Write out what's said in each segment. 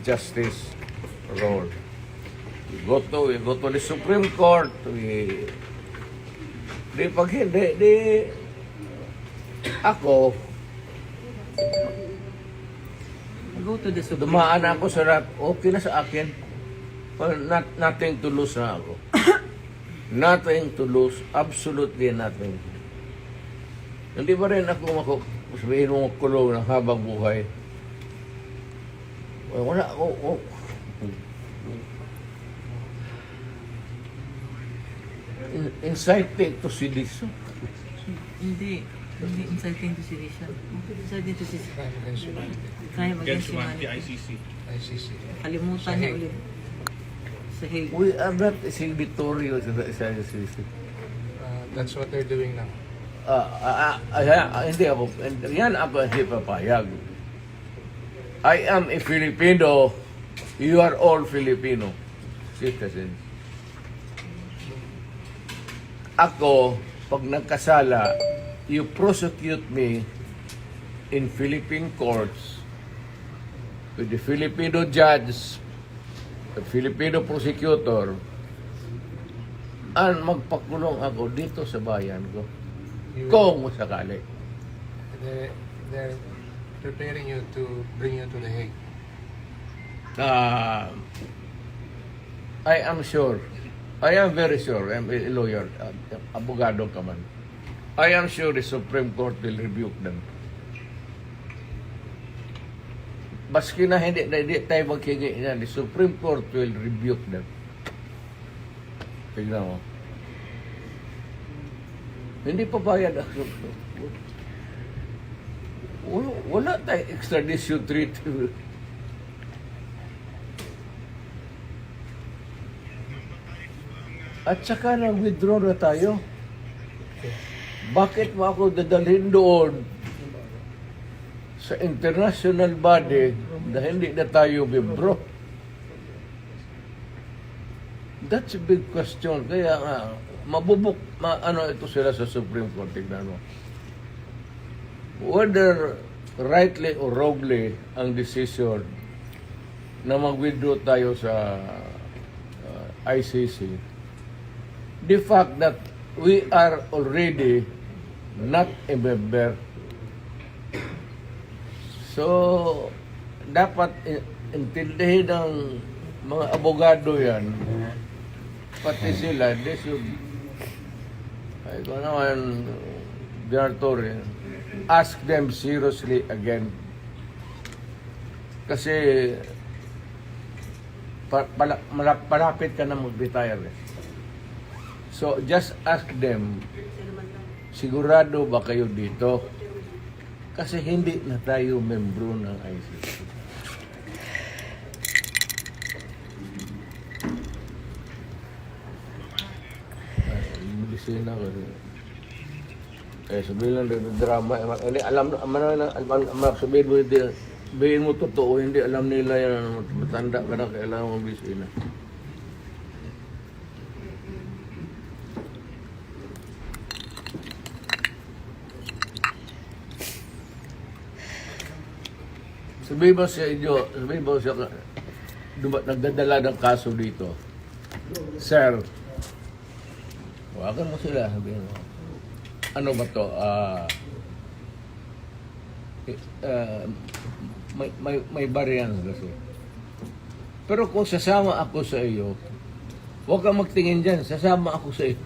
justice role. We go to the Supreme Court. Pag hindi, ako, Go to the Supreme dumaan ako sa rat, okay na sa akin. Well, nothing to lose na ako. Nothing to lose, absolutely nothing. Hindi ba rin ako sabihin mo kulong ng habang buhay? Wala ako. Inciting to sedition. Hindi inciting to sedition. Inciting to sedition. Crime against humanity. ICC. Kalimutan niya ulit. Sa Hague. We are not signatory sa ICC. That's what they're doing now. Hindi ako. Yan ako hindi papayag. I am a Filipino. You are all Filipino citizens. Ako, pag nagkasala, you prosecute me in Philippine courts with the Filipino judge, the Filipino prosecutor, and magpakulong ako dito sa bayan ko. Kung sakali. They're preparing you to bring you to the Hague. I am sure. I am very sure. I'm a lawyer. Abogado ka man. I am sure the Supreme Court will rebuke them. Baski na hindi tayo maghingi na, the Supreme Court will rebuke them. Tignan mo. Hindi pa bayad ang wala tayong extradition treaty. At saka nag-withdraw na tayo. Bakit mo ako dadalhin doon sa international body na hindi na tayo membro? That's a big question. Kaya nga, ito sila sa Supreme Court, tignan mo. Whether rightly or wrongly ang decision na mag-withdraw tayo sa ICC, the fact that we are already not a member. So, dapat intindihin ng mga abogado yan, pati sila, they should, ay ko naman, Torre, ask them seriously again. Kasi, malapit ka na mag-retire. So, just ask them, sigurado ba kayo dito? Kasi hindi na tayo membro ng ICC. Bilisina ko. Sabihin lang rin drama. Sabihin mo, sabihin mo totoo, hindi alam nila yan. Matanda ka na, kailangan mong bilisina. Sabihin mo sa inyo, sabihin mo siya, nagdadala ng kaso dito. Sir, wakan mo sila, sabihin mo. Ano ba to? May variance kasi. Pero kung sasama ako sa iyo, huwag kang magtingin dyan, sasama ako sa iyo.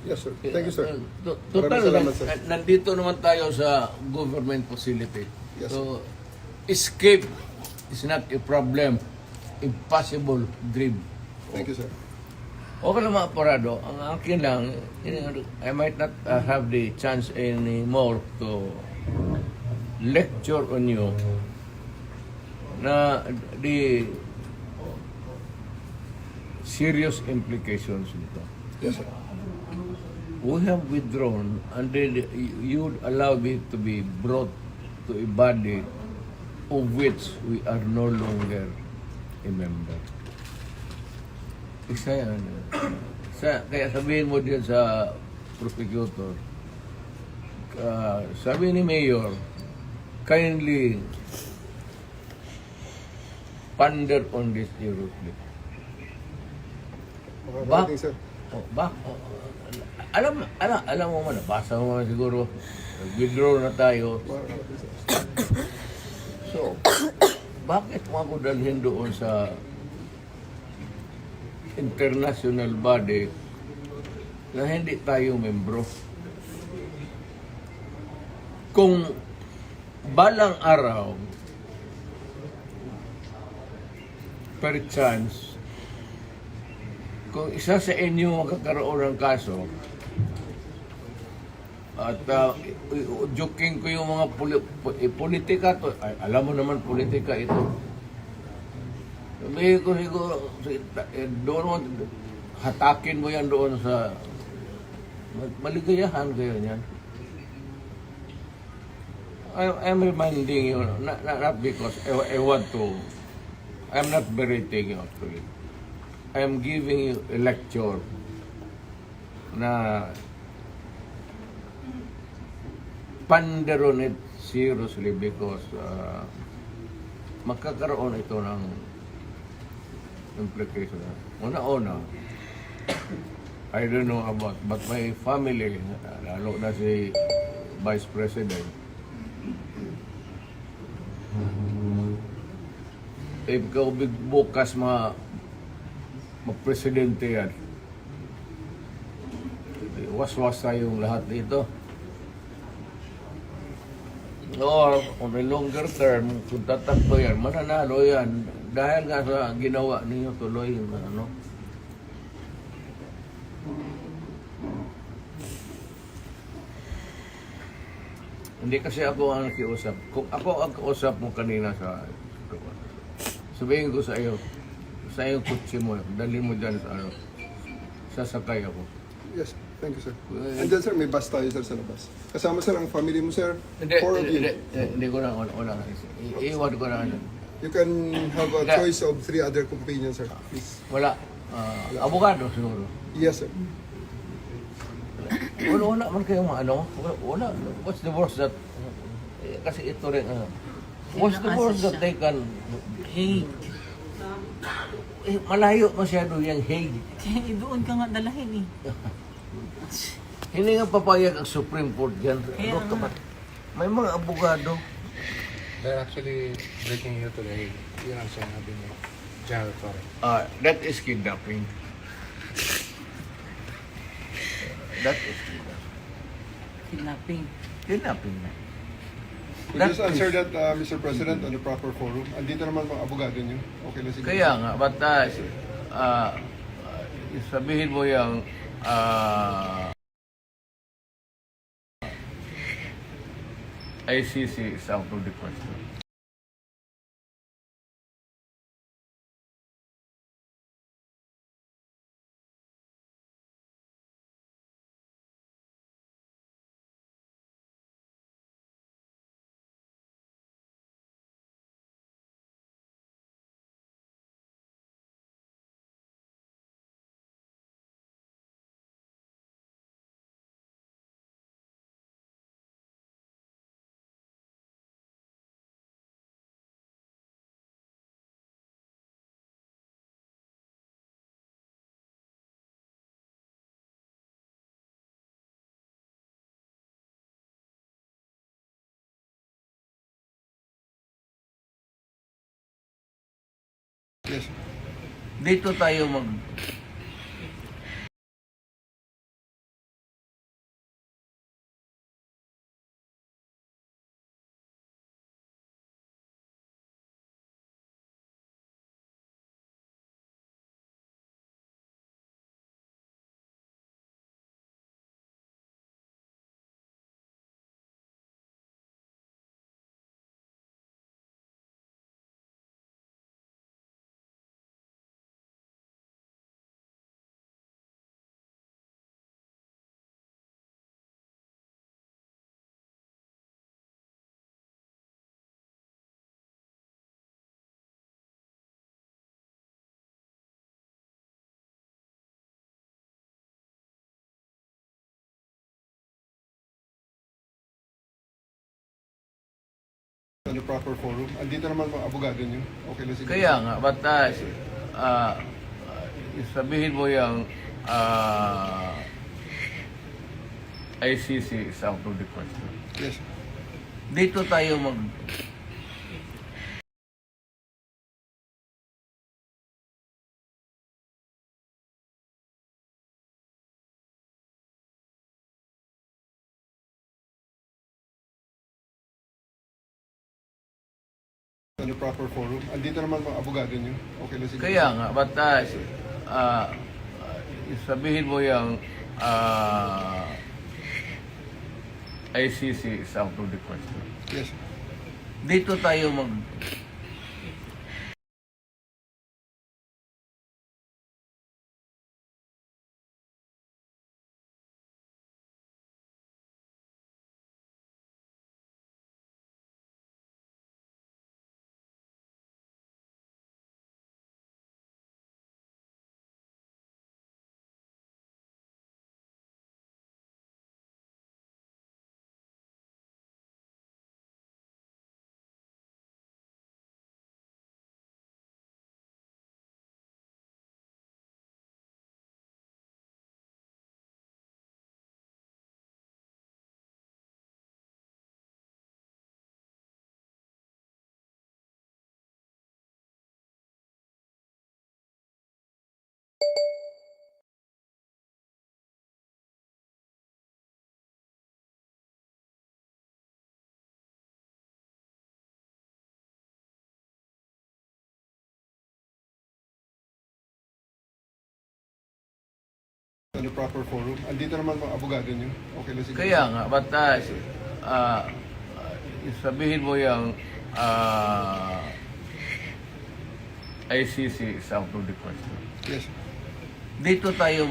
Yes, sir. Thank you, sir. Total, Maraming salamat, sir. nandito naman tayo sa government facility. Yes, So, escape is not a problem. Impossible dream. Thank you, sir. Okay lang mga parado. Ang akin lang, I might not have the chance anymore to lecture on you na the serious implications nito. Yes, sir. We have withdrawn and then you would allow me to be brought to a body of which we are no longer a member. Isa yan. Kaya sabihin mo din sa prosecutor, sabi ni Mayor, kindly ponder on this seriously. Makakarating, sir. Alam mo man, nabasa mo man siguro, withdraw na tayo. Makakarating, sir. So, bakit mo ako dalhin doon sa international body na hindi tayo membro? Kung balang araw, per chance, kung isa sa inyo makakaroon ng kaso, at joking ko yung mga politika to, ay, alam mo naman politika ito. Sabihin ko siguro, doon hatakin mo yan doon sa maligayahan kayo niyan. I'm reminding you, not because I want to, I'm not berating you actually. I'm giving you a lecture na ponder on it seriously because magkakaroon ito ng implication. Una-una, I don't know about, but my family, lalo na si Vice President, if ikaw bukas mag-presidente yan, waswas tayong lahat dito. Or on a longer term, kung tatakbo yan, mananalo yan. Dahil nga sa ginawa ninyo tuloy, ano. Hindi kasi ako ang nakiusap. Kung ako ang kausap mo kanina sabihin ko sa iyo kutsi mo, dalhin mo dyan sa ano, sasakay ako. Yes, thank you, sir. And then, sir, may bus tayo, sir, sa labas. Kasama, sir, ang family mo, sir. Four of you. Hindi ko na, wala. Iiwan ko na. You can have a choice of 3 other companions, sir. Please. Wala. Abogado siguro. Yes, sir. Wala man kayong ano. Wala. What's the worst that, kasi ito rin, what's the worst that they can, Hague. malayo masyado yung Hague. Kaya doon ka nga dalahin eh. Hindi nga papayag ang Supreme Court dyan. Kaya Ano, nga. may mga abogado. They're actually breaking you today. Yun ang sinabi ni General Torre. That is kidnapping. That is kidnapping. Kidnapping. Kidnapping na. Could you just answer that, Mr. President, on the proper forum? Andito naman mga abogado niyo. Okay na siguro. Kaya nga, but sabihin mo yung ICC is out of the question. Yes. Dito tayo mag on the proper forum. Andito naman mga abogado niyo. Okay lang siguro. Kaya nga, but sabihin mo yung ICC is out of the question. Yes. Dito tayo On the proper forum. Andito naman mga abogado niyo. Okay lang siguro. Kaya nga, but sabihin mo yung ICC is out of the question. Yes. Dito tayo On the proper forum. Andito naman mga abogado niyo. Okay lang siguro. Kaya nga, but sabihin mo yung ICC is out of the question. Yes. Dito tayo